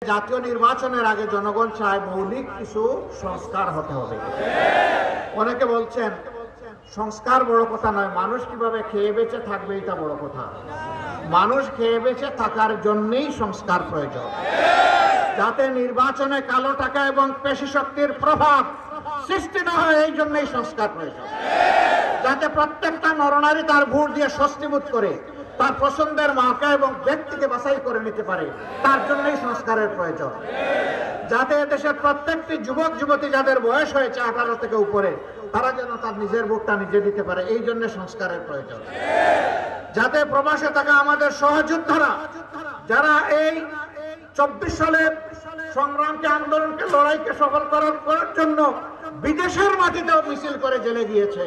জাতীয় নির্বাচনের আগে জনগণ চায় মৌলিক কিছু সংস্কার হতে হবে। অনেকে বলছেন সংস্কার বড় কথা নয়, মানুষ কিভাবে খেয়ে বেঁচে থাকবে এটা বড় কথা। মানুষ খেয়ে বেঁচে থাকার জন্যই সংস্কার প্রয়োজন, যাতে নির্বাচনে কালো টাকা এবং পেশি শক্তির প্রভাব সৃষ্টি না হয়, এই জন্যই সংস্কার প্রয়োজন। যাতে প্রত্যেকটা নরনারী তার ভোট দিয়ে স্বস্তি বোধ করে, তার পছন্দের মার্কা এবং ব্যক্তিকে বাছাই করে নিতে পারে, তার জন্যই সংস্কারের প্রয়োজন। যাতে দেশের প্রত্যেকটি যুবক যুবতী যাদের বয়স হয়েছে 18 থেকে উপরে, তারা যেন তার নিজের ভোটটা নিজে দিতে পারে, এই জন্য সংস্কারের প্রয়োজন। যাতে প্রবাসে থাকা আমাদের সহযোদ্ধারা, যারা এই 24 সালের সংগ্রামকে, আন্দোলনকে, লড়াইকে সফল করার জন্য বিদেশের মাটিতেও মিছিল করে জেলে গিয়েছে,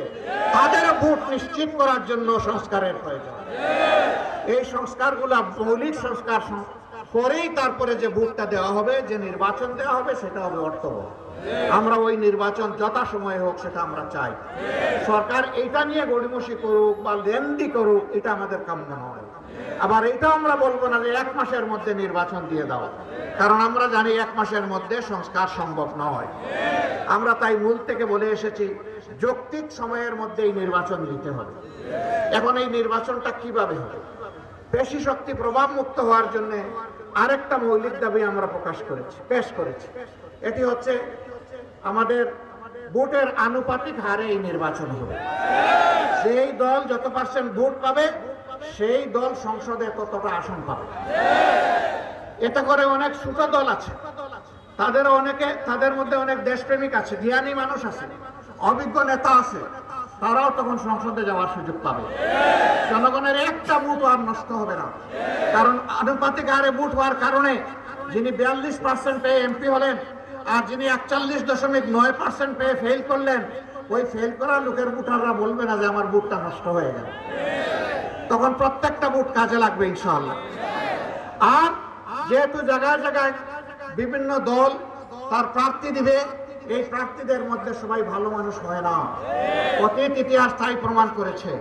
তাদের ভোট নিশ্চিত করার জন্য সংস্কারের প্রয়োজন। এই সংস্কারগুলো মৌলিক সংস্কার করেই তারপরে যে ভোটটা দেওয়া হবে, যে নির্বাচন দেওয়া হবে, সেটা হবে অর্থবহ। আমরা ওই নির্বাচন যথাসময়ে হোক সেটা আমরা চাই। সরকার এটা নিয়ে গড়িমসি করুক বা লেন্দি করুক, এটা আমাদের কাম্য নয়। আবার এটা আমরা বলবো না যে 1 মাসের মধ্যে নির্বাচন দিয়ে দাও, কারণ আমরা জানি 1 মাসের মধ্যে সংস্কার সম্ভব নয়। আমরা তাই মূল থেকে বলে এসেছি যৌক্তিক সময়ের মধ্যে এই নির্বাচন দিতে হবে। এখন এই নির্বাচনটা কিভাবে হবে? পেশি শক্তি প্রভাব মুক্ত হওয়ার জন্য আরেকটা মৌলিক দাবি আমরা পেশ করেছি। এটি হচ্ছে আমাদের ভোটের আনুপাতিক হারে এই নির্বাচন হবে। যেই দল যত % ভোট পাবে, সেই দল সংসদে ততটা আসন পাবে। এতে করে অনেক ছোট দল আছে, তাদের মধ্যে অনেক দেশপ্রেমিক আছে, জ্ঞানী মানুষ আছে, অভিজ্ঞ নেতা আছে, তারাও তখন সংসদে যাওয়ার সুযোগ পাবে। জনগণের একটা ভোট আর নষ্ট হবে না, কারণ আনুপাতিক হারে ভোট হওয়ার কারণে যিনি 42% পেয়ে এমপি হলেন আর যিনি 41.9% পেয়ে ফেল করলেন, ওই ফেল করা লোকের ভোটাররা বলবে না যে আমার ভোটটা নষ্ট হয়ে গেল। তখন প্রত্যেকটা ভোট কাজে লাগবে ইনশাআল্লাহ। আর যেহেতু জায়গায় জায়গায় বিভিন্ন দল তার প্রার্থী দিবে, এই প্রার্থীদের মধ্যে সবাই ভালো মানুষ হয় না, অতীত ইতিহাস তাই প্রমাণ করেছে।